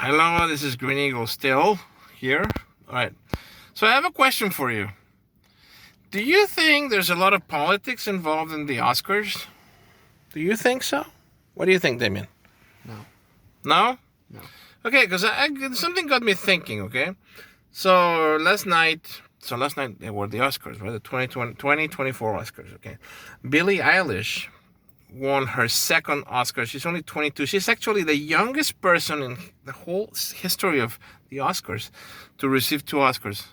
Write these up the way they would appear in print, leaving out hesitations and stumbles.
Hello, this is Green Eagle still here. All right. So I have a question for you. Do you think there's a lot of politics involved in the Oscars? Do you think so? What do you think, Damien? No. No? No. Okay, because something got me thinking, okay? So last night they were the Oscars, right? The 2024 Oscars, okay? Billie Eilish won her second Oscar. She's only 22. She's actually the youngest person in the whole history of the Oscars to receive two Oscars.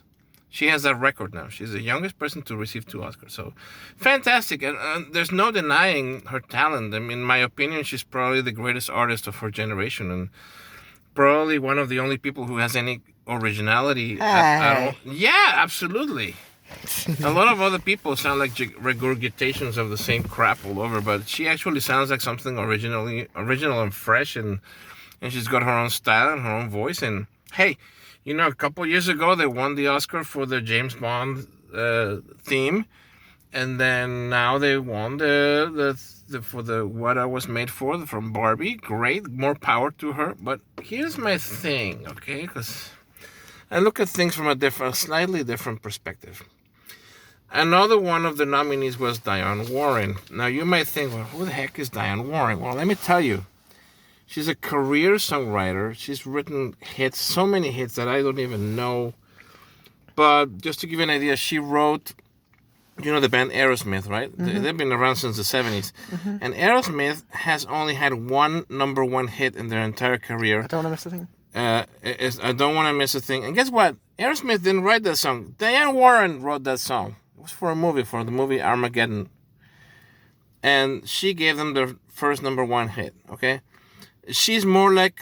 She has that record now. She's the youngest person to receive two Oscars. So fantastic. And there's no denying her talent. I mean, in my opinion, she's probably the greatest artist of her generation and probably one of the only people who has any originality at all. Yeah, absolutely. A lot of other people sound like regurgitations of the same crap all over, but she actually sounds like something original and fresh, and she's got her own style and her own voice. And hey, you know, a couple years ago they won the Oscar for the James Bond theme, and then now they won the for the What I Was Made For from Barbie. Great, more power to her. But here's my thing, okay? Because I look at things from a slightly different perspective. Another one of the nominees was Diane Warren. Now, you might think, well, who the heck is Diane Warren? Well, let me tell you. She's a career songwriter. She's written hits, so many hits that I don't even know. But just to give you an idea, she wrote, you know the band Aerosmith, right? Mm-hmm. They've been around since the 70s. Mm-hmm. And Aerosmith has only had one number one hit in their entire career. I Don't Want to Miss a Thing? I Don't Want to Miss a Thing. And guess what? Aerosmith didn't write that song. Diane Warren wrote that song. It was for the movie Armageddon. And she gave them their first number one hit, okay? She's more like,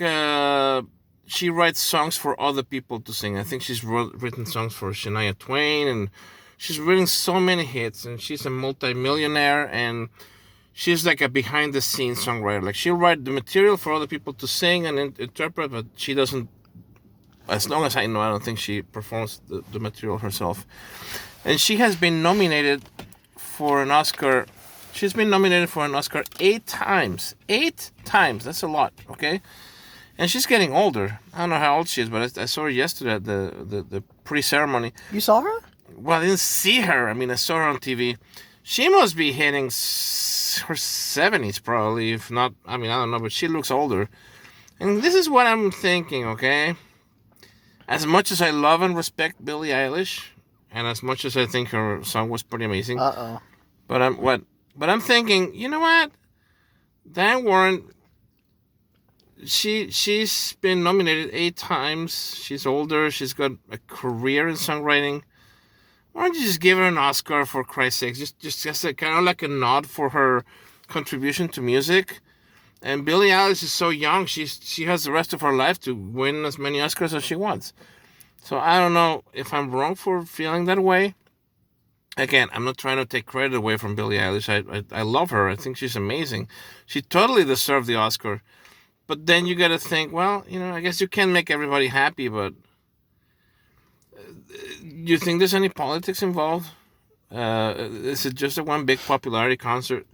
she writes songs for other people to sing. I think she's written songs for Shania Twain, and she's written so many hits, and she's a multi-millionaire, and she's like a behind-the-scenes songwriter. Like, she'll write the material for other people to sing and interpret, but she doesn't, as long as I know, I don't think she performs the material herself. And she has been nominated for an Oscar. She's been nominated for an Oscar 8 times. 8 times. That's a lot, okay? And she's getting older. I don't know how old she is, but I saw her yesterday at the pre-ceremony. You saw her? Well, I didn't see her. I mean, I saw her on TV. She must be hitting her 70s probably, if not, I mean, I don't know, but she looks older. And this is what I'm thinking, okay? As much as I love and respect Billie Eilish, and as much as I think her song was pretty amazing, but I'm thinking, you know what? Diane Warren, she's been nominated 8 times. She's older. She's got a career in songwriting. Why don't you just give her an Oscar, for Christ's sake? Just a, kind of like a nod for her contribution to music. And Billie Eilish is so young. She has the rest of her life to win as many Oscars as she wants. So I don't know if I'm wrong for feeling that way. Again, I'm not trying to take credit away from Billie Eilish. I love her. I think she's amazing. She totally deserved the Oscar. But then you got to think, well, you know, I guess you can't make everybody happy, but do you think there's any politics involved? Is it just a one big popularity contest?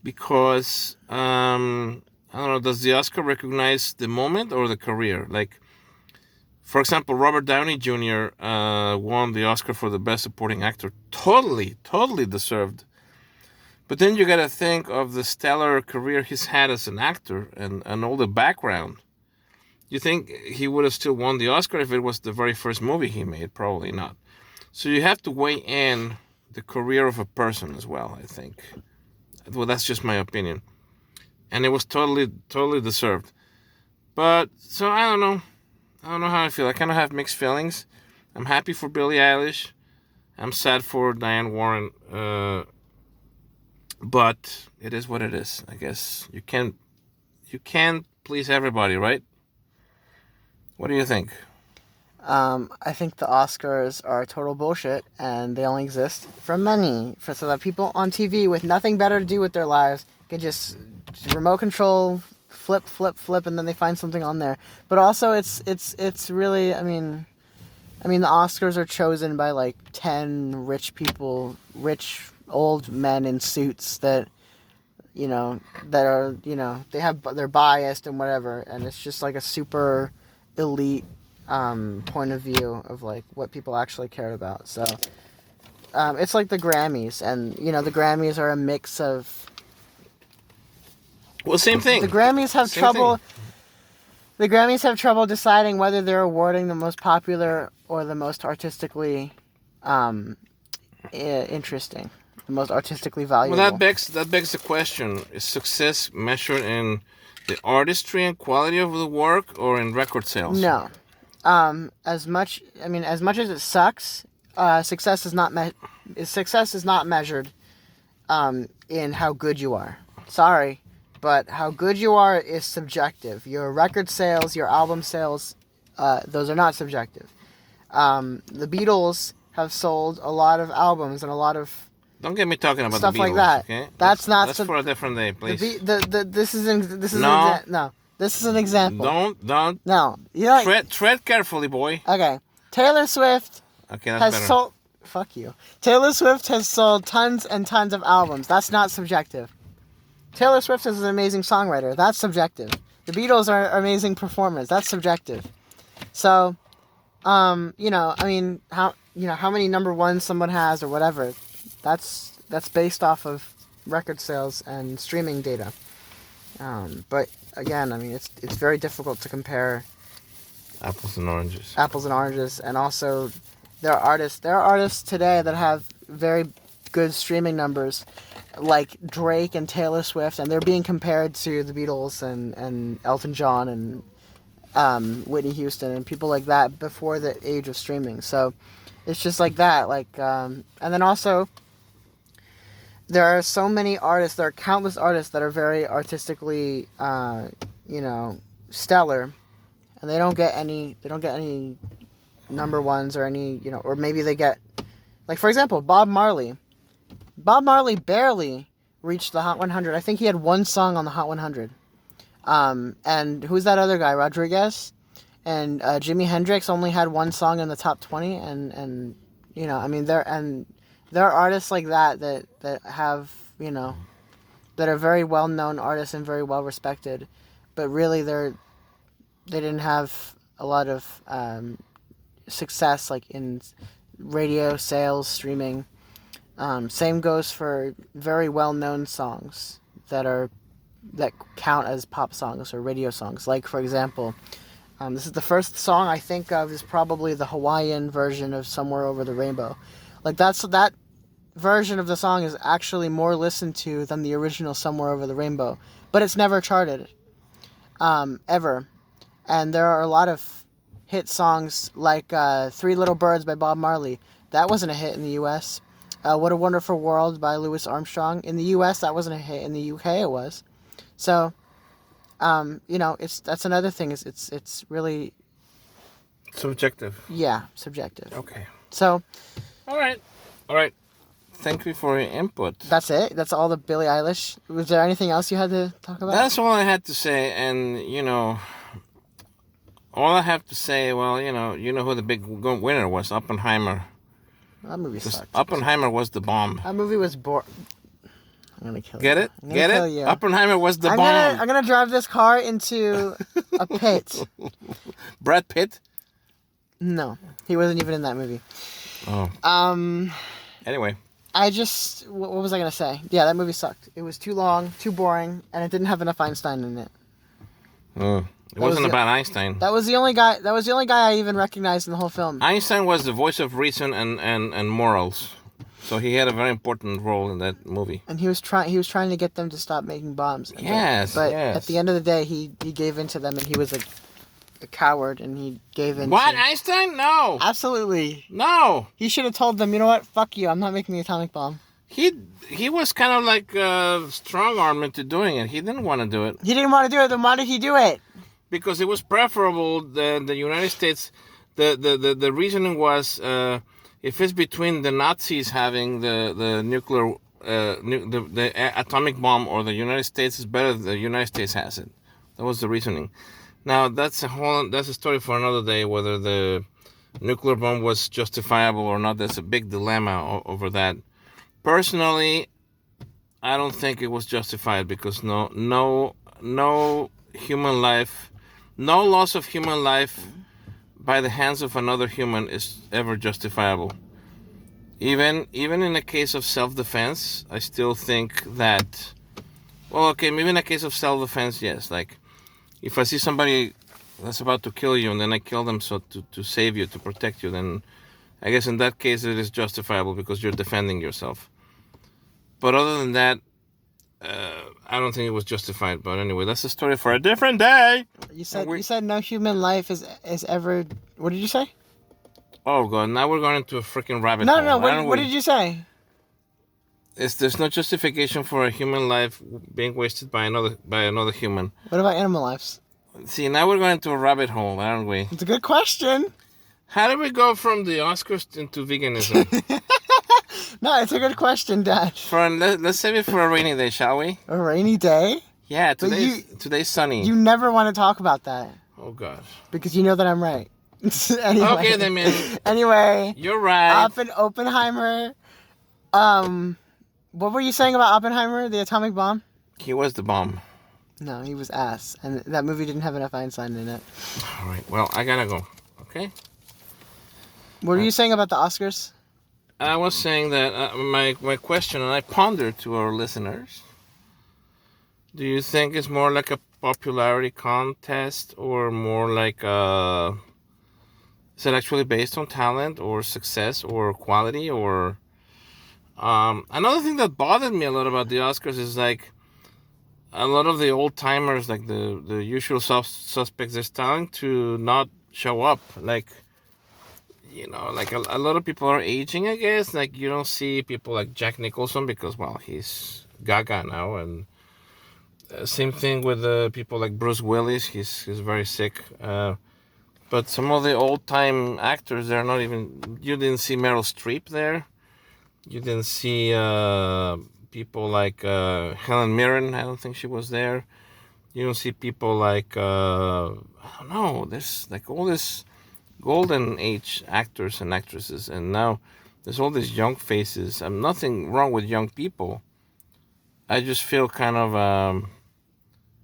Because, I don't know, does the Oscar recognize the moment or the career? Like, for example, Robert Downey Jr. Won the Oscar for the Best Supporting Actor. Totally deserved. But then you got to think of the stellar career he's had as an actor and all the background. You think he would have still won the Oscar if it was the very first movie he made? Probably not. So you have to weigh in the career of a person as well, I think. Well, that's just my opinion. And it was totally deserved. But, so I don't know. I don't know how I feel. I kind of have mixed feelings. I'm happy for Billie Eilish. I'm sad for Diane Warren. But it is what it is. I guess you can't please everybody, right? What do you think? I think the Oscars are total bullshit, and they only exist for money, so that people on TV with nothing better to do with their lives can just remote control, flip, and then they find something on there. But also, it's really, I mean, the Oscars are chosen by like 10 rich people, rich old men in suits that that are, they're biased and whatever, and it's just like a super elite point of view of like what people actually cared about. So it's like the Grammys, and the Grammys are a mix of. Well, same thing. The Grammys have Same trouble. thing. The Grammys have trouble deciding whether they're awarding the most popular or the most artistically interesting, the most artistically valuable. Well, that begs the question: is success measured in the artistry and quality of the work, or in record sales? No. As much as it sucks, success is not measured in how good you are. Sorry, but how good you are is subjective. Your record sales, your album sales, those are not subjective. The Beatles have sold a lot of albums and a lot of Don't get me talking about stuff the Beatles, like that. Okay? That's for a different day, please. This is No. This is an example. Don't. No, Tread carefully, boy. Okay, Taylor Swift Okay, that's has better. sold. Fuck you. Taylor Swift has sold tons and tons of albums. That's not subjective. Taylor Swift is an amazing songwriter. That's subjective. The Beatles are amazing performers. That's subjective. So, how many number ones someone has or whatever, that's based off of record sales and streaming data. But again, it's very difficult to compare Apples and oranges. And also there are artists today that have very good streaming numbers, like Drake and Taylor Swift, and they're being compared to the Beatles and Elton John and Whitney Houston and people like that before the age of streaming. So it's just like that. And then also there are so many artists. There are countless artists that are very artistically, stellar, and they don't get any number ones or any, or maybe they get, like, for example, Bob Marley. Bob Marley barely reached the Hot 100. I think he had one song on the Hot 100. And who's that other guy? Rodriguez? And Jimi Hendrix only had one song in the top 20. And there are artists like that have, that are very well-known artists and very well-respected. But really, they didn't have a lot of success, like in radio, sales, streaming. Same goes for very well-known songs that count as pop songs or radio songs. Like, for example, this is the first song I think of is probably the Hawaiian version of Somewhere Over the Rainbow. Like, that version of the song is actually more listened to than the original Somewhere Over the Rainbow. But it's never charted, ever. And there are a lot of hit songs like Three Little Birds by Bob Marley. That wasn't a hit in the U.S. What a Wonderful World by Louis Armstrong. In the U.S., that wasn't a hit. In the U.K., it was. So, that's another thing. It's really Subjective. Yeah, subjective. Okay. So, All right. Thank you for your input. That's it. That's all the Billie Eilish. Was there anything else you had to talk about? That's all I had to say, and all I have to say. Well, who the big winner was? Oppenheimer. That movie sucked. Oppenheimer was the bomb. That movie was boring. I'm gonna kill Get you. it? I'm gonna Get kill it? you. Oppenheimer was the bomb. I'm gonna drive this car into a pit. Brad Pitt? No, he wasn't even in that movie. Oh. Anyway. What was I gonna say? Yeah, that movie sucked. It was too long, too boring, and it didn't have enough Einstein in it. It wasn't about Einstein. That was the only guy I even recognized in the whole film. Einstein was the voice of reason and morals. So he had a very important role in that movie. And he was trying to get them to stop making bombs. Yes. But at the end of the day, he gave in to them, and he was a coward, and he gave in. What? Einstein? No. Absolutely. No. He should have told them, you know what? Fuck you. I'm not making the atomic bomb. He was kind of like strong-armed into doing it. He didn't want to do it. He didn't want to do it. Then why did he do it? Because it was preferable than the United States. The reasoning was if it's between the Nazis having the nuclear the atomic bomb or the United States, is better the United States has it. That was the reasoning. Now that's a story for another day, whether the nuclear bomb was justifiable or not. There's a big dilemma over that. Personally, I don't think it was justified because no human life, no loss of human life by the hands of another human is ever justifiable. Even in a case of self-defense, I still think that, well, okay, maybe in a case of self-defense, yes. Like, if I see somebody that's about to kill you and then I kill them to save you, to protect you, then I guess in that case it is justifiable because you're defending yourself. But other than that, I don't think it was justified. But anyway, that's a story for a different day. You said no human life is ever. What did you say? Oh god, now we're going into a freaking rabbit hole. No. What did you say? There's no justification for a human life being wasted by another human. What about animal lives? See, now we're going into a rabbit hole, aren't we? It's a good question. How did we go from the Oscars into veganism? No, it's a good question, Dad. Let's save it for a rainy day, shall we? A rainy day? Yeah, today's sunny. You never want to talk about that. Oh gosh. Because you know that I'm right. Anyway. Okay, then, man. Anyway. You're right. Oppenheimer. What were you saying about Oppenheimer, the atomic bomb? He was the bomb. No, he was ass. And that movie didn't have enough Einstein in it. All right, well, I gotta go. Okay? What were you saying about the Oscars? I was saying that my question, and I pondered to our listeners, do you think it's more like a popularity contest or more like is it actually based on talent or success or quality or... another thing that bothered me a lot about the Oscars is like a lot of the old timers, like the usual suspects, they're starting to not show up. Like, you know, like a lot of people are aging, I guess. Like, you don't see people like Jack Nicholson because, well, he's gaga now. And same thing with people like Bruce Willis. He's very sick. But some of the old time actors, they're not even... You didn't see Meryl Streep there. You didn't see people like Helen Mirren. I don't think she was there. You don't see people like... I don't know. There's like all this golden age actors and actresses, and now there's all these young faces. Nothing wrong with young people. I just feel kind of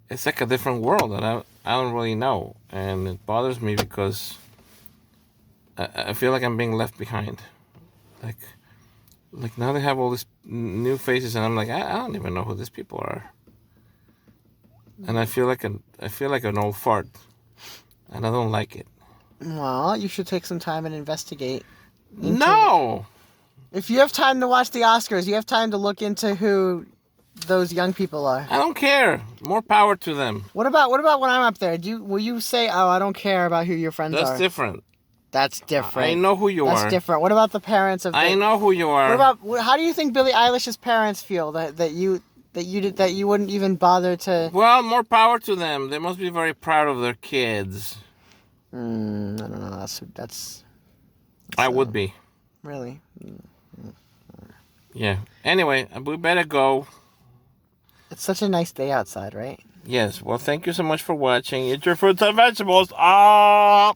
it's like a different world that I don't really know, and it bothers me because I feel like I'm being left behind. Like now they have all these new faces, and I'm like, I don't even know who these people are, and I feel like an old fart, and I don't like it. Well, you should take some time and investigate. No! If you have time to watch the Oscars, you have time to look into who those young people are. I don't care. More power to them. What about when I'm up there? Will you say, "Oh, I don't care about who your friends are"? That's different. That's different. I know who you are. That's different. What about the parents of? I know who you are. How do you think Billie Eilish's parents feel that you wouldn't even bother to? Well, more power to them. They must be very proud of their kids. I don't know. That's I would be. Really? Yeah. Anyway, we better go. It's such a nice day outside, right? Yes. Well, thank you so much for watching. Eat your fruits and vegetables. Ah.